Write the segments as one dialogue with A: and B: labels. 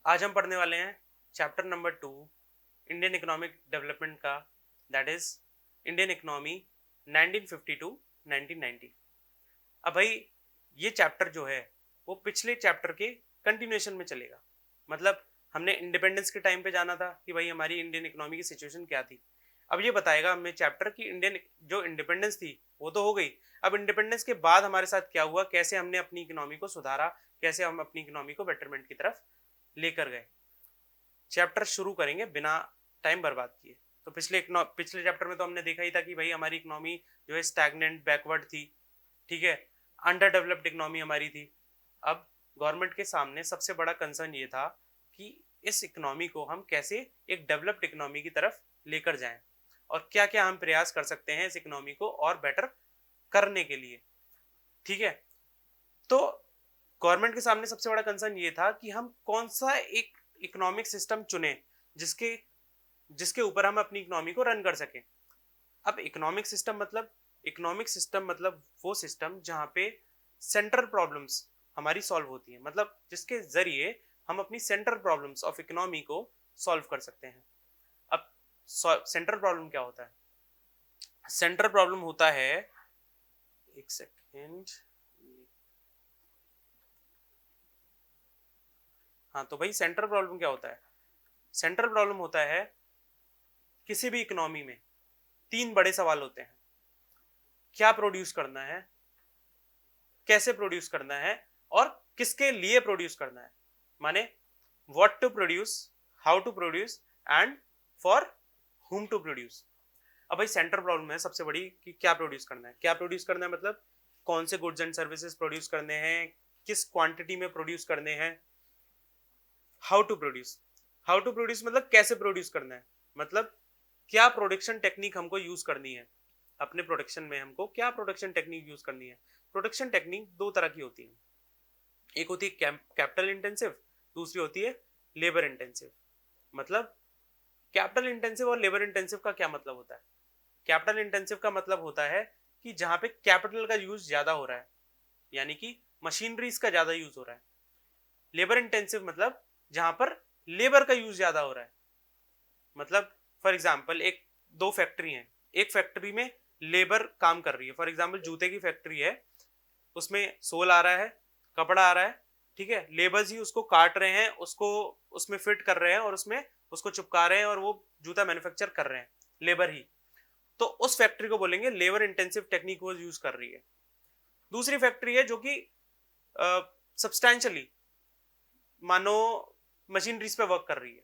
A: आज हम पढ़ने वाले हैं chapter number 2 Indian economic development का, that is Indian economy 1950 to 1990। अब भाई ये चैप्टर जो है वो पिछले चैप्टर के कंटिन्यूएशन में चलेगा। मतलब हमने इंडिपेंडेंस के टाइम पे जाना था कि भाई हमारी इंडियन इकोनॉमी की सिचुएशन क्या थी। अब ये बताएगा हमें चैप्टर की इंडियन जो इंडिपेंडेंस थी वो तो हो गई, अब इंडिपेंडेंस के बाद हमारे साथ क्या हुआ, कैसे हमने अपनी इकोनॉमी को सुधारा, कैसे हम अपनी इकोनॉमी को बेटरमेंट की तरफ लेकर गए। चैप्टर शुरू करेंगे बिना टाइम बर्बाद किए। तो पिछले चैप्टर में तो हमने देखा ही था कि भाई हमारी इकोनॉमी जो है स्टैग्नेंट बैकवर्ड थी, ठीक है, अंडर डेवलप्ड इकोनॉमी हमारी थी। अब गवर्नमेंट के सामने सबसे बड़ा कंसर्न ये था कि इस इकोनॉमी को हम कैसे एक डेवलप्ड इकोनॉमी की तरफ लेकर जाएं और क्या क्या हम प्रयास कर सकते हैं इस इकोनॉमी को और बेटर करने के लिए। ठीक है, तो गवर्नमेंट के सामने सबसे बड़ा कंसर्न ये था कि हम कौन सा एक इकोनॉमिक सिस्टम चुने जिसके जिसके ऊपर हम अपनी इकोनॉमी को रन कर सकें। अब इकोनॉमिक सिस्टम मतलब वो सिस्टम जहाँ पे सेंट्रल प्रॉब्लम्स हमारी सॉल्व होती है, मतलब जिसके जरिए हम अपनी सेंट्रल प्रॉब्लम्स ऑफ इकोनॉमी को सॉल्व कर सकते हैं। अब सेंट्रल प्रॉब्लम क्या होता है? सेंट्रल प्रॉब्लम होता है, एक सेकेंड, हाँ तो भाई सेंट्रल प्रॉब्लम क्या होता है? सेंट्रल प्रॉब्लम होता है किसी भी इकोनॉमी में तीन बड़े सवाल होते हैं। क्या प्रोड्यूस करना है, कैसे प्रोड्यूस करना है और किसके लिए प्रोड्यूस करना है। माने what to produce, how to produce and for whom to produce. अब भाई सेंट्रल प्रॉब्लम है सबसे बड़ी कि क्या प्रोड्यूस करना है। क्या प्रोड्यूस करना है मतलब कौन से गुड्स एंड सर्विसेज प्रोड्यूस करने हैं, किस क्वांटिटी में प्रोड्यूस करने हैं। हाउ टू प्रोड्यूस मतलब कैसे प्रोड्यूस करना है, मतलब क्या प्रोडक्शन टेक्निक हमको यूज करनी है अपने प्रोडक्शन में, हमको क्या प्रोडक्शन टेक्निक यूज करनी है। प्रोडक्शन टेक्निक दो तरह की होती है, एक होती है कैपिटल इंटेंसिव, दूसरी होती है लेबर इंटेंसिव। मतलब कैपिटल इंटेंसिव और लेबर इंटेंसिव का क्या मतलब होता है? कैपिटल इंटेंसिव का मतलब होता है कि जहां पे कैपिटल का यूज ज्यादा हो रहा है, यानी कि मशीनरीज का ज्यादा यूज हो रहा है। लेबर इंटेंसिव मतलब जहां पर लेबर का यूज ज्यादा हो रहा है। मतलब फॉर एग्जाम्पल एक दो फैक्ट्री है, एक फैक्ट्री में लेबर काम कर रही है, फॉर एग्जाम्पल जूते की फैक्ट्री है, उसमें सोल आ रहा है, कपड़ा आ रहा है, ठीक है, लेबर्स ही उसको काट रहे हैं, उसको उसमें फिट कर रहे हैं और उसमें उसको चिपका रहे हैं और वो जूता मैन्युफैक्चर कर रहे हैं, लेबर ही। तो उस फैक्ट्री को बोलेंगे लेबर इंटेंसिव टेक्निक वो यूज कर रही है। दूसरी फैक्ट्री है जो कि सब्सटैंशियली मानो मशीनरीज पे वर्क कर रही है।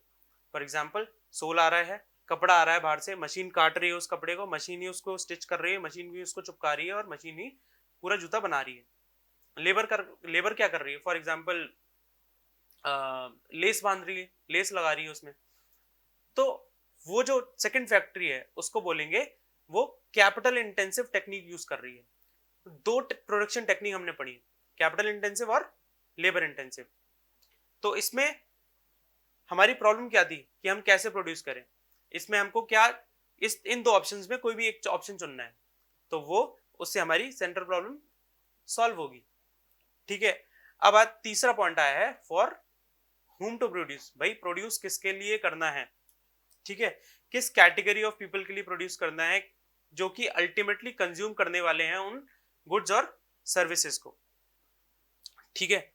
A: फॉर एग्जाम्पल सोल आ रहा है, कपड़ा आ रहा है बाहर से, मशीन काट रही है उस कपड़े को, मशीन ही उसको स्टिच कर रही है, मशीन भी उसको चिपका रही है और मशीन ही पूरा जूता बना रही है। लेबर क्या कर रही है? फॉर एग्जाम्पल लेस बांध रही है, लेस लगा रही है उसमें। तो वो जो सेकंड फैक्ट्री है उसको बोलेंगे वो कैपिटल इंटेंसिव टेक्निक यूज कर रही है। दो प्रोडक्शन टेक्निक हमने पढ़ी, कैपिटल इंटेंसिव और लेबर इंटेंसिव। तो इसमें हमारी प्रॉब्लम क्या थी कि हम कैसे प्रोड्यूस करें। इसमें हमको क्या, इस इन दो ऑप्शंस में कोई भी एक ऑप्शन चुनना है, तो वो उससे हमारी सेंट्रल प्रॉब्लम सॉल्व होगी। ठीक है, अब आज तीसरा पॉइंट आया है फॉर हुम टू प्रोड्यूस। भाई प्रोड्यूस किसके लिए करना है, ठीक है, किस कैटेगरी ऑफ पीपल के लिए प्रोड्यूस करना है जो कि अल्टीमेटली कंज्यूम करने वाले हैं उन गुड्स और सर्विसेज को। ठीक है,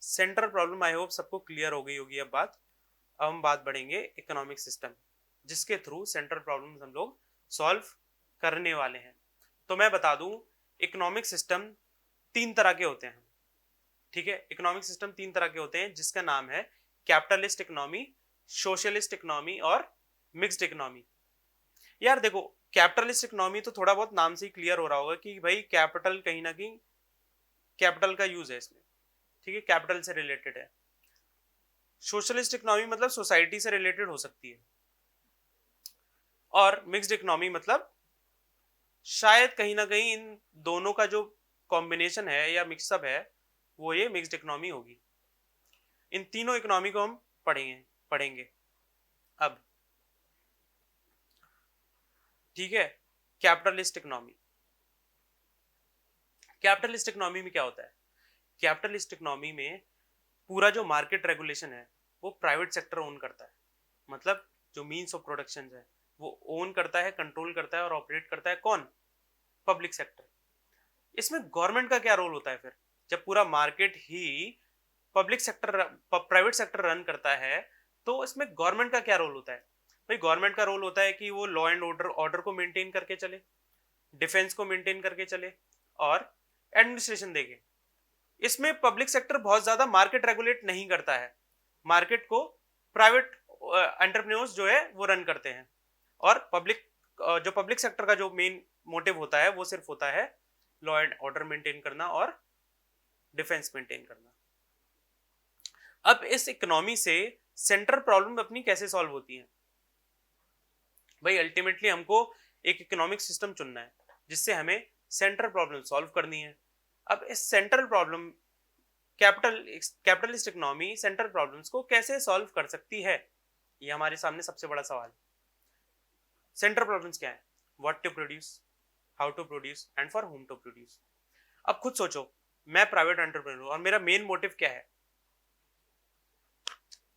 A: सेंट्रल प्रॉब्लम आई होप सबको क्लियर हो गई होगी। अब हम बात बढ़ेंगे इकोनॉमिक सिस्टम जिसके थ्रू सेंट्रल प्रॉब्लम्स हम लोग सॉल्व करने वाले हैं। तो मैं बता दूं इकोनॉमिक सिस्टम तीन तरह के होते हैं। ठीक है, इकोनॉमिक सिस्टम तीन तरह के होते हैं जिसका नाम है कैपिटलिस्ट इकोनॉमी, सोशलिस्ट इकोनॉमी और मिक्स्ड इकोनॉमी। यार देखो, कैपिटलिस्ट इकोनॉमी तो थोड़ा बहुत नाम से ही क्लियर हो रहा होगा कि भाई कैपिटल कहीं ना कहीं कैपिटल का यूज है इसमें, ठीक है, कैपिटल से रिलेटेड है। सोशलिस्ट इकोनॉमी मतलब सोसाइटी से रिलेटेड हो सकती है, और मिक्स्ड इकोनॉमी मतलब शायद कहीं ना कहीं इन दोनों का जो कॉम्बिनेशन है या मिक्सअप है वो ये मिक्स्ड इकोनॉमी होगी। इन तीनों इकोनॉमी को हम पढ़ेंगे अब। ठीक है, कैपिटलिस्ट इकोनॉमी। कैपिटलिस्ट इकोनॉमी में क्या होता है? कैपिटलिस्ट इकोनॉमी में पूरा जो मार्केट रेगुलेशन है वो प्राइवेट सेक्टर ओन करता है। मतलब जो मीन्स ऑफ प्रोडक्शन है वो ओन करता है, कंट्रोल करता है और ऑपरेट करता है कौन? Public sector. इसमें गवर्नमेंट का क्या रोल होता है फिर, जब पूरा मार्केट ही public sector private sector run करता है, तो इसमें गवर्नमेंट का क्या रोल होता है? भाई गवर्नमेंट का रोल होता है कि वो लॉ एंड ऑर्डर को मेंटेन करके चले, डिफेंस को मेंटेन करके चले और एडमिनिस्ट्रेशन देखे। इसमें पब्लिक सेक्टर बहुत ज्यादा मार्केट रेगुलेट नहीं करता है, मार्केट को प्राइवेट एंटरप्रेन्योर्स जो है वो रन करते हैं। और जो पब्लिक सेक्टर का जो मेन मोटिव होता है वो सिर्फ होता है लॉ एंड ऑर्डर मेंटेन करना और डिफेंस मेंटेन करना। अब इस इकोनॉमी से सेंट्रल प्रॉब्लम अपनी कैसे सॉल्व होती है? भाई अल्टीमेटली हमको एक इकोनॉमिक सिस्टम चुनना है जिससे हमें सेंट्रल प्रॉब्लम सॉल्व करनी है। अब इस central problem capitalist economy central problems को कैसे सॉल्व कर सकती है, ये हमारे सामने सबसे बड़ा सवाल है। सेंट्रल प्रॉब्लम्स क्या है? What to produce, how to produce and for whom to produce. अब खुद सोचो, मैं प्राइवेट एंटरप्रेन्योर और मेरा मेन मोटिव क्या है?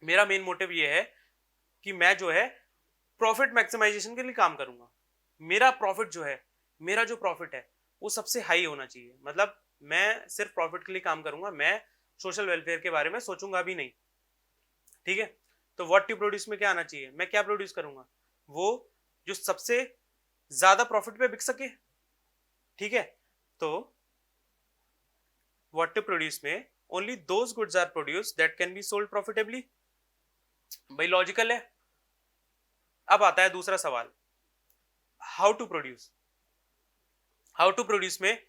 A: मेरा मेन मोटिव ये है कि मैं जो है प्रॉफिट मैक्सिमाइजेशन के लिए काम करूंगा। मेरा प्रॉफिट जो है, मेरा जो प्रॉफिट है वो सबसे हाई होना चाहिए। मतलब मैं सिर्फ प्रॉफिट के लिए काम करूंगा, मैं सोशल वेलफेयर के बारे में सोचूंगा भी नहीं। ठीक है, तो व्हाट टू प्रोड्यूस में क्या आना चाहिए? मैं क्या प्रोड्यूस करूंगा? वो जो सबसे ज्यादा प्रॉफिट पे बिक सके। ठीक है, तो व्हाट टू प्रोड्यूस में only those goods are produced that can be sold profitably. भाई लॉजिकल है। अब आता है दूसरा सवाल, how to produce. How to produce में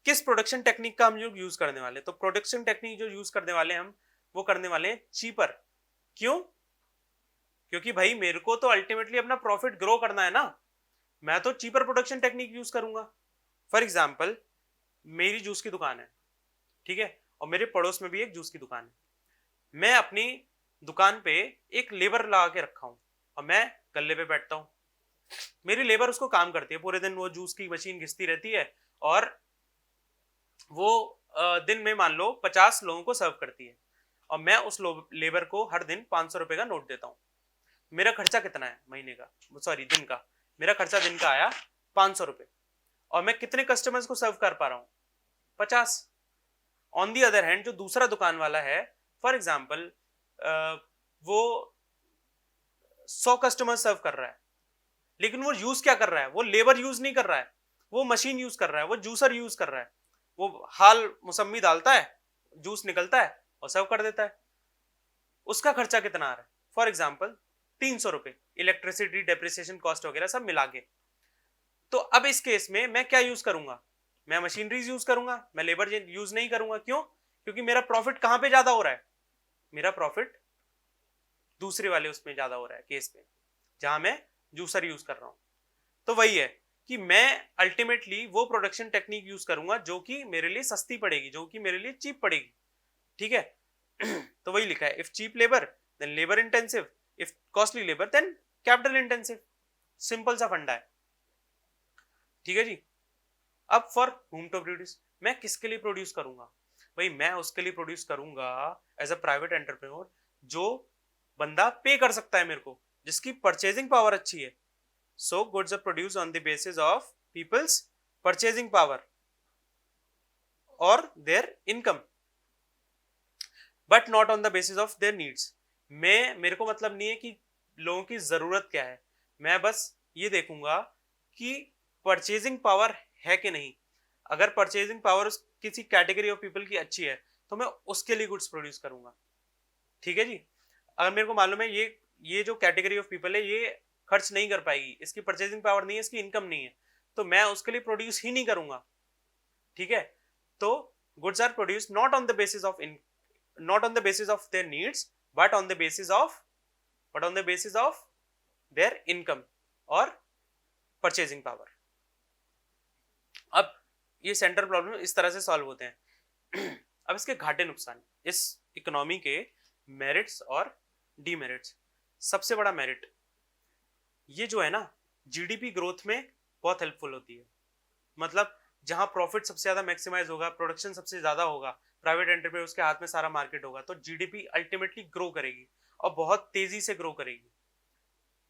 A: किस प्रोडक्शन टेक्निक का हम यूज करने वाले? तो प्रोडक्शन टेक्निक जो यूज करने वाले हम वो करने वाले हैं चीपर। क्यों? क्योंकि भाई मेरे को तो अल्टीमेटली अपना प्रॉफिट ग्रो करना है ना, मैं तो चीपर प्रोडक्शन टेक्निक यूज करूंगा। फॉर एग्जाम्पल, मेरी जूस की दुकान है, ठीक है, और मेरे पड़ोस में भी एक जूस की दुकान है। मैं अपनी दुकान पे एक लेबर लगा के रखा हूं और मैं गल्ले पे बैठता हूं। मेरी लेबर उसको काम करती है, पूरे दिन वो जूस की मशीन घिसती रहती है और वो दिन में मान लो 50 लोगों को सर्व करती है और मैं उस लेबर को हर दिन 500 रुपए का नोट देता हूँ। मेरा खर्चा कितना है महीने का, सॉरी दिन का? मेरा खर्चा दिन का आया 500 रुपए और मैं कितने कस्टमर्स को सर्व कर पा रहा हूँ? 50। ऑन दी अदर हैंड जो दूसरा दुकान वाला है, फॉर एग्जाम्पल वो 100 कस्टमर सर्व कर रहा है, लेकिन वो यूज क्या कर रहा है? वो लेबर यूज नहीं कर रहा है, वो मशीन यूज कर रहा है, वो जूसर यूज कर रहा है। वो हाल मौसमी डालता है, जूस निकलता है और सर्व कर देता है। उसका खर्चा कितना आ रहा है? फॉर एग्जाम्पल 300 रुपए, इलेक्ट्रिसिटी, डेप्रिसिएशन कॉस्ट वगैरह सब मिला के। तो अब इस केस में मैं क्या यूज करूंगा? मैं मशीनरीज यूज करूंगा, मैं लेबर यूज नहीं करूंगा। क्यों? क्योंकि मेरा प्रॉफिट कहां पे ज्यादा हो रहा है? मेरा प्रॉफिट दूसरे वाले उसमें ज्यादा हो रहा है, केस में जहां मैं जूसर यूज कर रहा हूं। तो वही है कि मैं अल्टीमेटली वो प्रोडक्शन टेक्निक यूज करूंगा जो कि मेरे लिए सस्ती पड़ेगी, जो कि मेरे लिए चीप पड़ेगी। ठीक है तो वही लिखा है, if cheap labour then labour intensive, if costly labour then capital intensive. Simple सा फंडा है। ठीक है जी। अब फॉर whom टू प्रोड्यूस, मैं किसके लिए प्रोड्यूस करूंगा? भाई मैं उसके लिए प्रोड्यूस करूंगा एज अ प्राइवेट एंटरप्रेन्योर जो बंदा पे कर सकता है मेरे को, जिसकी परचेजिंग पावर अच्छी है। So goods are produce on the basis of people's purchasing power और their income, but not on the basis of their needs. मेरे को मतलब नहीं है कि लोगों की जरूरत क्या है, मैं बस ये देखूंगा कि परचेजिंग पावर है कि नहीं। अगर परचेजिंग पावर किसी कैटेगरी ऑफ पीपल की अच्छी है तो मैं उसके लिए गुड्स प्रोड्यूस करूंगा। ठीक है जी। अगर मेरे को मालूम है ये जो कैटेगरी ऑफ पीपल है ये खर्च नहीं कर पाएगी, इसकी परचेजिंग पावर नहीं है, इसकी इनकम नहीं है, तो मैं उसके लिए प्रोड्यूस ही नहीं करूंगा। ठीक है, तो goods are produce not on the basis of their needs but on the basis of their income और परचेजिंग पावर। अब ये सेंट्रल प्रॉब्लम इस तरह से सॉल्व होते हैं। अब इसके घाटे नुकसान, इस इकोनॉमी के मेरिट्स और डीमेरिट्स। सबसे बड़ा मेरिट ये जो है ना, जीडीपी ग्रोथ में बहुत हेल्पफुल होती है। मतलब जहां प्रॉफिट सबसे ज्यादा मैक्सिमाइज होगा, प्रोडक्शन सबसे ज्यादा होगा, प्राइवेट एंटरप्रेन्योर्स के हाथ में सारा मार्केट होगा, तो जीडीपी अल्टीमेटली ग्रो करेगी और बहुत तेजी से ग्रो करेगी,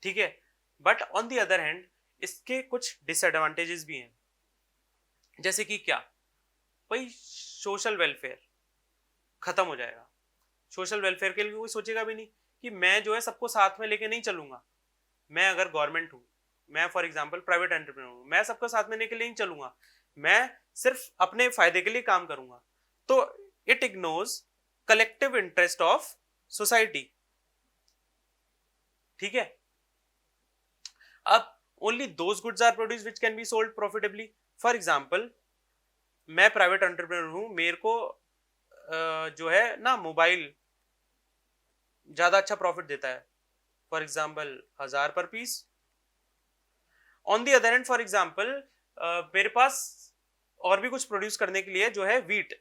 A: ठीक है। But on the other hand इसके कुछ डिसएडवांटेजेस भी हैं, जैसे कि क्या, भाई सोशल वेलफेयर खत्म हो जाएगा। सोशल वेलफेयर के लिए कोई सोचेगा भी नहीं कि मैं जो है सबको साथ में लेके नहीं चलूंगा। मैं अगर गवर्नमेंट हूँ, मैं फॉर एग्जांपल प्राइवेट एंटरप्रेन्योर हूँ, मैं सबको साथ में लेके नहीं चलूंगा, मैं सिर्फ अपने फायदे के लिए काम करूंगा। तो it ignores collective interest of society, ठीक है। अब only those goods are produce which can be sold profitably. For example मैं प्राइवेट एंटरप्रेन्योर हूँ, मेरे को जो है ना मोबाइल ज्यादा अच्छा प्रॉफिट देता है, for example 1000 per piece. On the other hand for example मेरे पास और भी कुछ प्रोड्यूस करने के लिए जो है वीट,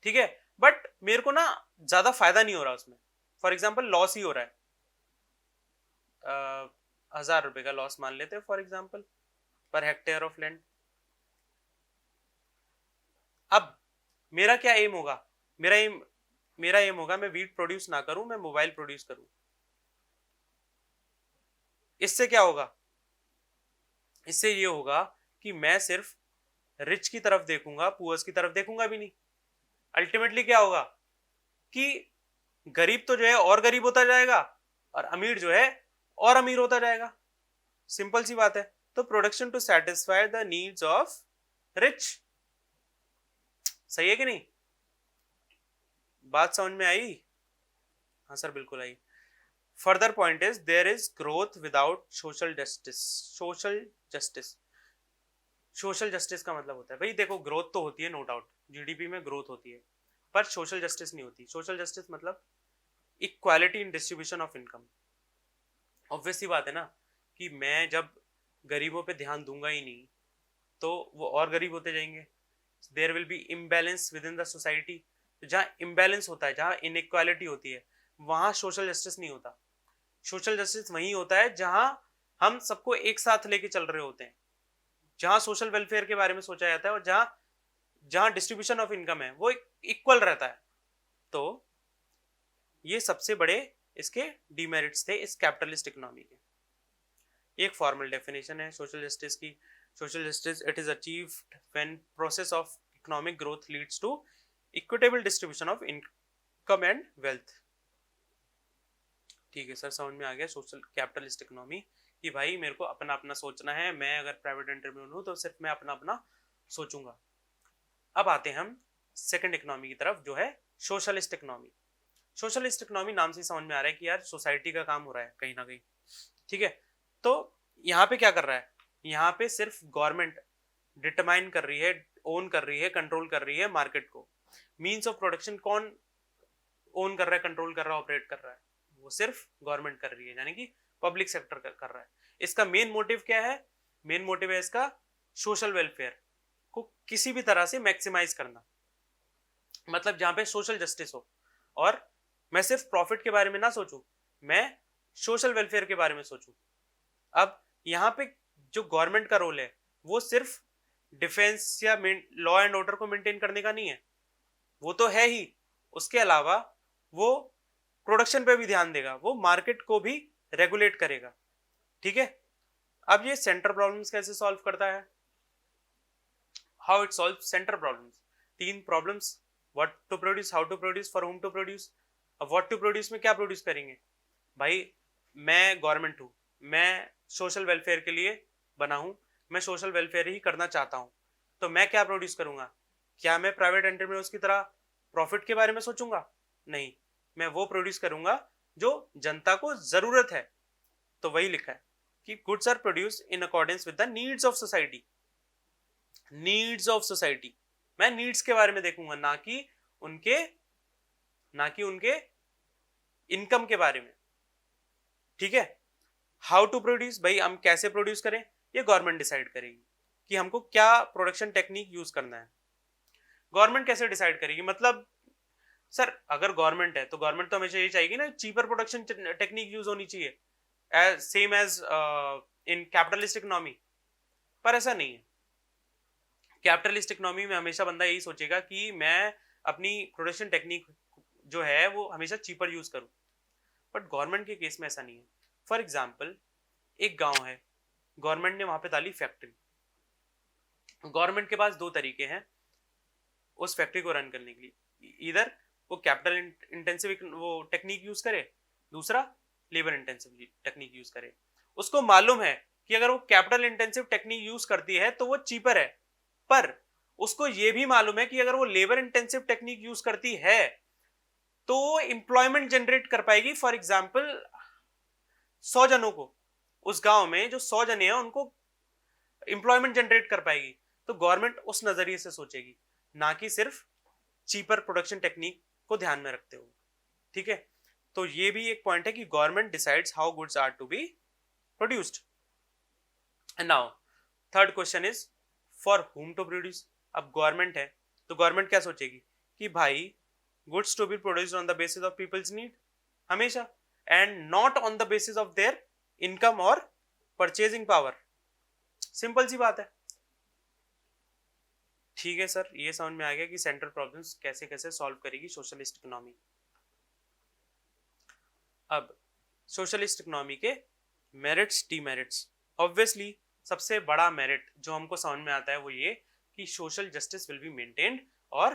A: ठीक है, बट मेरे को ना ज्यादा फायदा नहीं हो रहा उसमें, फॉर एग्जाम्पल लॉस ही हो रहा है। 1000 रुपए का लॉस मान लेते हैं for example per hectare of land. अब मेरा क्या एम होगा, मेरा एम होगा मैं वीट प्रोड्यूस ना करूं, मैं मोबाइल प्रोड्यूस करूं। इससे क्या होगा, इससे ये होगा कि मैं सिर्फ रिच की तरफ देखूंगा, पुअर्स की तरफ देखूंगा भी नहीं। अल्टीमेटली क्या होगा कि गरीब तो जो है और गरीब होता जाएगा और अमीर जो है और अमीर होता जाएगा। सिंपल सी बात है। तो production to satisfy the needs of rich, सही है कि नहीं? बात समझ में आई? हाँ सर बिल्कुल आई। Further point is there is growth without social justice. Social justice का मतलब होता है, भाई देखो ग्रोथ तो होती है नो डाउट, जीडीपी में ग्रोथ होती है, पर सोशल जस्टिस नहीं होती। सोशल जस्टिस मतलब equality in distribution of income. Obvious सी बात है ना कि मैं जब गरीबों पे ध्यान दूंगा ही नहीं तो वो और गरीब होते जाएंगे। There will be imbalance within the society. जहाँ इम्बैलेंस होता है, जहाँ इनइक्वालिटी होती है, वहां सोशल जस्टिस नहीं होता। सोशल जस्टिस वहीं होता है जहां हम सबको एक साथ लेके चल रहे होते हैं, जहां सोशल वेलफेयर के बारे में सोचा जाता है और जहां जहां डिस्ट्रीब्यूशन ऑफ इनकम है वो इक्वल रहता है। तो ये सबसे बड़े इसके डीमेरिट्स थे इस कैपिटलिस्ट इकोनॉमी के। एक फॉर्मल डेफिनेशन है सोशल जस्टिस की। Social justice it is achieved when process of economic growth leads to equitable distribution of income and wealth. ठीक है सर, समझ में आ गया सोशल कैपिटलिस्ट इकोनॉमी कि भाई मेरे को अपना अपना सोचना है। मैं अगर प्राइवेट एंटरप्रेन्योर हूँ तो सिर्फ मैं अपना अपना सोचूंगा। अब आते हैं हम सेकंड इकोनॉमी की तरफ, जो है सोशलिस्ट इकोनॉमी। सोशलिस्ट इकोनॉमी नाम से समझ में आ रहा है कि यार सोसाइटी का काम हो रहा है कहीं ना कहीं, ठीक है। तो यहाँ पे क्या कर रहा है, यहाँ पे सिर्फ गवर्नमेंट डिटरमाइन कर रही है, ओन कर रही है, कंट्रोल कर रही है मार्केट को। मीन्स ऑफ प्रोडक्शन कौन ओन कर रहा है, कंट्रोल कर रहा है, ऑपरेट कर रहा है? वो सिर्फ गवर्नमेंट कर रही है, यानी कि पब्लिक सेक्टर कर रहा है। इसका मेन मोटिव क्या है? मेन मोटिव है इसका सोशल वेलफेयर को किसी भी तरह से मैक्सिमाइज करना, मतलब जहां पे सोशल जस्टिस हो और मैं सिर्फ प्रॉफिट के बारे में ना सोचूं, मैं सोशल वेलफेयर के बारे में सोचूं। अब यहाँ पे जो गवर्नमेंट का रोल है वो सिर्फ डिफेंस या लॉ एंड ऑर्डर को मेंटेन करने का नहीं है, वो तो है ही, उसके अलावा वो प्रोडक्शन पे भी ध्यान देगा, वो मार्केट को भी रेगुलेट करेगा, ठीक है। अब ये सेंटर प्रॉब्लम्स कैसे सॉल्व करता है? How it solve center problems. तीन problems, what to produce, how to produce, for whom to produce. अब व्हाट टू प्रोड्यूस में क्या प्रोड्यूस करेंगे? भाई मैं गवर्नमेंट हूँ, मैं सोशल वेलफेयर के लिए बना हूँ, मैं सोशल वेलफेयर ही करना चाहता हूँ, तो मैं क्या प्रोड्यूस करूंगा? क्या मैं प्राइवेट एंटरप्रेन्योर्स की तरह प्रॉफिट के बारे में सोचूंगा? नहीं, मैं वो प्रोड्यूस करूंगा जो जनता को जरूरत है। तो वही लिखा है कि goods are produced in accordance with the needs of society. Needs of society, मैं नीड्स के बारे में देखूंगा, ना कि उनके इनकम के बारे में, ठीक है। हाउ टू प्रोड्यूस, भाई हम कैसे प्रोड्यूस करें ये गवर्नमेंट डिसाइड करेगी कि हमको क्या प्रोडक्शन टेक्निक यूज करना है। गवर्नमेंट कैसे डिसाइड करेगी? मतलब सर अगर गवर्नमेंट है तो गवर्नमेंट तो हमेशा ये चाहेगी ना चीपर प्रोडक्शन टेक्निक यूज होनी चाहिए, same as in capitalist economy. पर ऐसा नहीं है। कैपिटलिस्ट इकोनॉमी में हमेशा बंदा यही सोचेगा कि मैं अपनी प्रोडक्शन टेक्निक जो है वो हमेशा चीपर यूज करूं, बट गवर्नमेंट के केस में ऐसा नहीं है। फॉर एग्जाम्पल एक गांव है, गवर्नमेंट ने वहां पे डाली फैक्ट्री। गवर्नमेंट के पास दो तरीके हैं उस फैक्ट्री को रन करने के लिए, इधर वो कैपिटल इंटेंसिव वो टेक्निक यूज करे, दूसरा लेबर इंटेंसिव टेक्निक यूज करे। उसको मालूम है कि अगर वो कैपिटल इंटेंसिव टेक्निक यूज करती है तो वो चीपर है, पर उसको ये भी मालूम है कि अगर वो लेबर इंटेंसिव टेक्निक यूज करती है तो वो एम्प्लॉयमेंट जनरेट कर पाएगी। फॉर एग्जाम्पल 100 जनों को, उस गांव में जो 100 जने हैं उनको एम्प्लॉयमेंट जनरेट कर पाएगी। तो गवर्नमेंट उस नजरिए से सोचेगी, ना कि सिर्फ चीपर प्रोडक्शन टेक्निक को ध्यान में रखते हुए। ठीक है, तो ये भी एक पॉइंट है कि government decides how goods are to be produced. And now third question is for whom to produce. अब गवर्नमेंट है तो गवर्नमेंट क्या सोचेगी कि भाई goods to be produced on the basis of people's need हमेशा, and not on the basis of their income और purchasing power. Simple सी बात है। ठीक है सर, ये समझ में आ गया कि सेंट्रल प्रॉब्लम्स कैसे कैसे सॉल्व करेगी सोशलिस्ट इकोनॉमी। अब सोशलिस्ट इकोनॉमी के मेरिट्स डीमेरिट्स। ऑब्वियसली सबसे बड़ा मेरिट जो हमको समझ में आता है वो ये कि social justice will be maintained और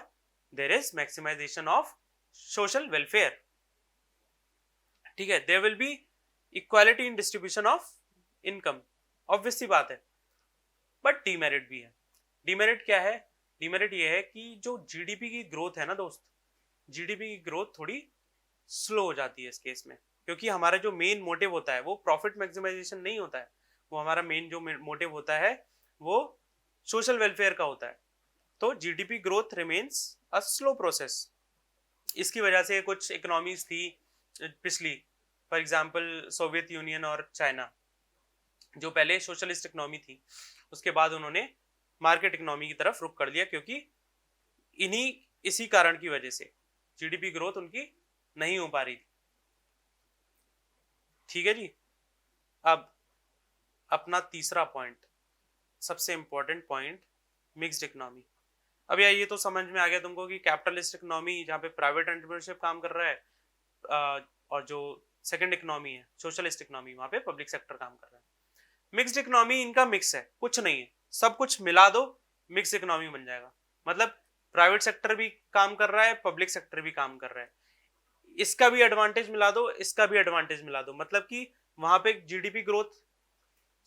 A: there is maximization of social welfare. ठीक है, there will be equality in distribution of income, obvious सी बात है। बट डीमेरिट भी है। डीमेरिट क्या है? डीमेरिट ये है कि जो जीडीपी की ग्रोथ है ना दोस्त, जीडीपी की ग्रोथ थोड़ी स्लो हो जाती है इस केस में, क्योंकि हमारा जो मेन मोटिव होता है वो प्रॉफिट मैक्सिमाइजेशन नहीं होता है। वो हमारा मेन जो मोटिव होता है वो सोशल वेलफेयर का होता है। तो GDP growth remains a slow process. इसकी वजह से कुछ इकोनॉमीज थी पिछली, फॉर एग्जांपल सोवियत यूनियन और चाइना, जो पहले सोशलिस्ट इकोनॉमी थी, उसके बाद उन्होंने मार्केट इकोनॉमी की तरफ रुख कर लिया, क्योंकि इसी कारण की वजह से जीडीपी ग्रोथ उनकी नहीं हो पा रही थी। ठीक है जी। अब अपना तीसरा पॉइंट, सबसे इंपॉर्टेंट पॉइंट, मिक्स्ड इकोनॉमी। अब यार ये तो समझ में आ गया तुमको कि कैपिटलिस्ट इकोनॉमी जहाँ पे प्राइवेट एंटरप्रेन्योरशिप काम कर रहा है, और जो सेकंड इकोनॉमी है सोशलिस्ट इकोनॉमी, वहाँ पे पब्लिक सेक्टर काम कर रहा है। मिक्स्ड इकोनॉमी इनका मिक्स है, कुछ नहीं है, सब कुछ मिला दो मिक्स इकोनॉमी बन जाएगा। मतलब प्राइवेट सेक्टर भी काम कर रहा है, पब्लिक सेक्टर भी काम कर रहा है, इसका भी एडवांटेज मिला दो, इसका भी एडवांटेज मिला दो। मतलब कि वहां पे जीडीपी ग्रोथ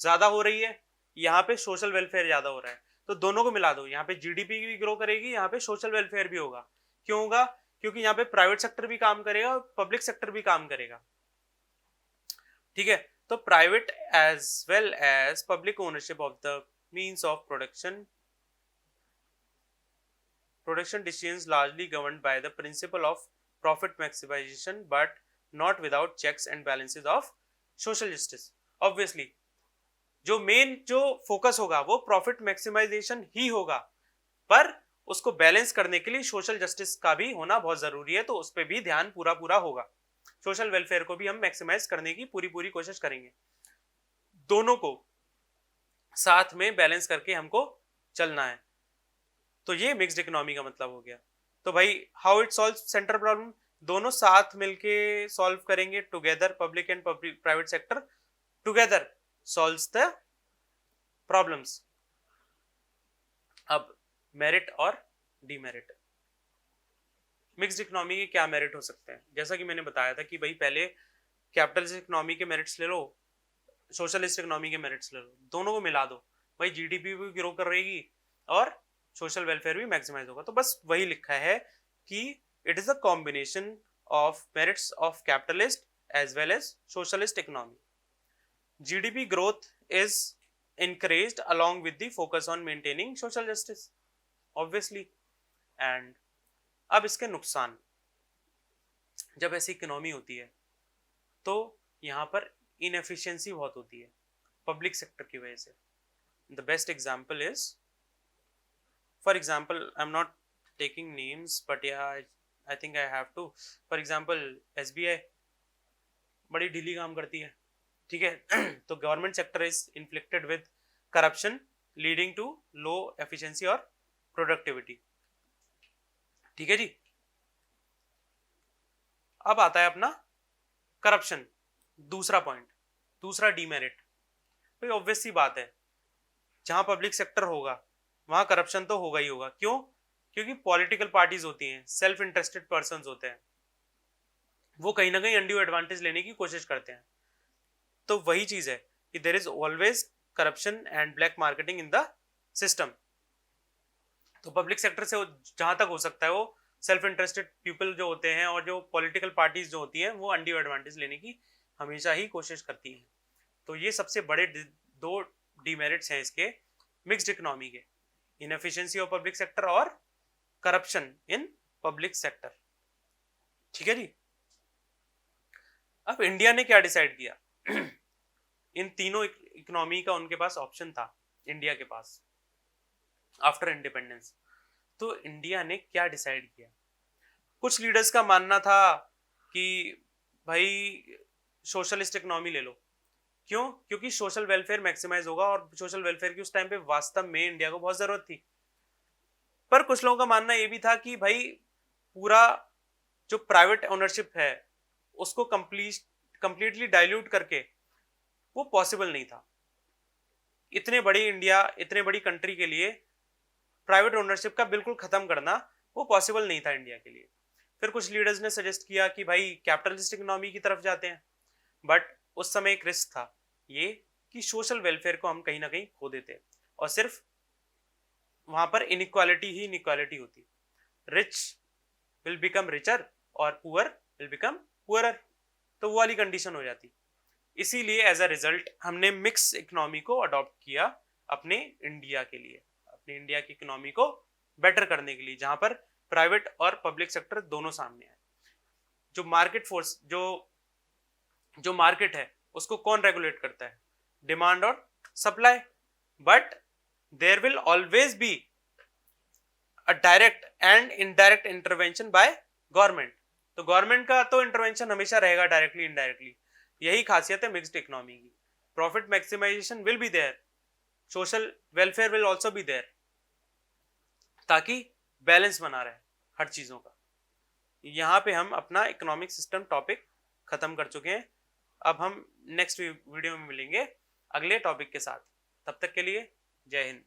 A: ज्यादा हो रही है, यहाँ पे सोशल वेलफेयर ज्यादा हो रहा है, तो दोनों को मिला दो। यहाँ पे जीडीपी भी ग्रो करेगी, यहाँ पे सोशल वेलफेयर भी होगा। क्यों होगा? क्योंकि यहाँ पे प्राइवेट सेक्टर भी काम करेगा और पब्लिक सेक्टर भी काम करेगा। ठीक है, तो private as well as public ownership of the means of production decisions largely governed by the principle of profit maximization, but not without checks and balances of social justice. Obviously जो main जो focus होगा वो profit maximisation ही होगा, पर उसको balance करने के लिए सोशल जस्टिस का भी होना बहुत जरूरी है, तो उस पर भी ध्यान पूरा होगा। सोशल वेलफेयर को भी हम मैक्सिमाइज करने की पूरी कोशिश करेंगे। दोनों को साथ में बैलेंस करके हमको चलना है। तो ये मिक्स्ड इकोनॉमी का मतलब हो गया। तो भाई how it solve central problem, दोनों साथ मिलके सॉल्व करेंगे together, public and private sector together solves the problems. अब मेरिट और डीमेरिट। मिक्स्ड इकोनॉमी के क्या मेरिट हो सकते हैं? जैसा कि मैंने बताया था कि भाई पहले कैपिटलिस्ट इकोनॉमी के मेरिट्स ले लो, सोशलिस्ट इकोनॉमी के मेरिट्स ले लो, दोनों को मिला दो, भाई जीडीपी भी ग्रो कर रहेगी और सोशल वेलफेयर भी मैक्सिमाइज होगा। तो बस वही लिखा है कि it is a combination of merits of capitalist as well as socialist economy. GDP growth is encouraged along with the focus on maintaining social justice, obviously. And अब इसके नुकसान, जब ऐसी इकोनॉमी होती है तो यहाँ पर इनएफिशिएंसी बहुत होती है पब्लिक सेक्टर की वजह से। The best example is, for example I am not taking names but yeah I think I have to, for example SBI बड़ी ढीली काम करती है, ठीक है। तो government sector is inflicted with corruption leading to low efficiency और productivity. ठीक है जी। अब आता है अपना करप्शन, दूसरा पॉइंट, दूसरा डीमेरिट। भाई ऑब्वियस सी बात है, जहां पब्लिक सेक्टर होगा वहां करप्शन तो होगा ही होगा। क्यों? क्योंकि पॉलिटिकल पार्टीज होती हैं, सेल्फ इंटरेस्टेड पर्संस होते हैं, वो कहीं ना कहीं अनड्यू एडवांटेज लेने की कोशिश करते हैं। तो वही चीज है कि there is always corruption and black marketing in the system. तो पब्लिक सेक्टर से जहां तक हो सकता है वो सेल्फ इंटरेस्टेड पीपल जो होते हैं और जो पॉलिटिकल पार्टीज जो होती हैं वो अनड्यू एडवांटेज लेने की हमेशा ही कोशिश करती हैं। तो ये सबसे बड़े दो डीमेरिट्स हैं इसके मिक्स्ड इकोनॉमी के, इनएफिशिएंसी ऑफ पब्लिक सेक्टर और करप्शन इन पब्लिक सेक्टर। ठीक है जी। अब इंडिया ने क्या डिसाइड किया? इन तीनों इकोनॉमी का उनके पास ऑप्शन था, इंडिया के पास, आफ्टर इंडिपेंडेंस। तो इंडिया ने क्या डिसाइड किया? कुछ लीडर्स का मानना था कि भाई सोशलिस्ट इकोनॉमी ले लो। क्यों? क्योंकि सोशल वेलफेयर मैक्सिमाइज होगा, और सोशल वेलफेयर की उस टाइम पे वास्तव में इंडिया को बहुत जरूरत थी। पर कुछ लोगों का मानना यह भी था कि भाई पूरा जो प्राइवेट ओनरशिप है उसको कंप्लीटली डाइल्यूट करके वो पॉसिबल नहीं था। इतने बड़ी इंडिया, इतने बड़ी कंट्री के लिए प्राइवेट ओनरशिप का बिल्कुल खत्म करना वो पॉसिबल नहीं था इंडिया के लिए। फिर कुछ लीडर्स ने सजेस्ट किया कि भाई कैपिटलिस्ट इकोनॉमी की तरफ जाते हैं, बट उस समय एक रिस्क था ये कि सोशल वेलफेयर को हम कहीं ना कहीं खो देते और सिर्फ वहां पर इनइक्वालिटी ही इनइक्वालिटी होती, रिच विल बिकम रिचर और पुअर विल बिकम पुअरर, तो वो वाली कंडीशन हो जाती। इसीलिए एज अ रिजल्ट हमने मिक्स इकोनॉमी को अडॉप्ट किया अपने इंडिया के लिए, अपने इंडिया की इकोनॉमी को बेटर करने के लिए, जहां पर प्राइवेट और पब्लिक सेक्टर दोनों सामने आए। जो मार्केट फोर्स, जो मार्केट है उसको कौन रेगुलेट करता है? डिमांड और supply. But there will always be a direct and indirect intervention by government. तो गवर्नमेंट का तो इंटरवेंशन हमेशा रहेगा, डायरेक्टली इनडायरेक्टली। यही खासियत है मिक्स्ड इकोनॉमी की। Profit maximization will be there, social welfare will also be there, ताकि बैलेंस बना रहे हर चीजों का। यहाँ पे हम अपना इकोनॉमिक सिस्टम टॉपिक खत्म कर चुके हैं। अब हम नेक्स्ट वीडियो में मिलेंगे अगले टॉपिक के साथ। तब तक के लिए जय हिंद।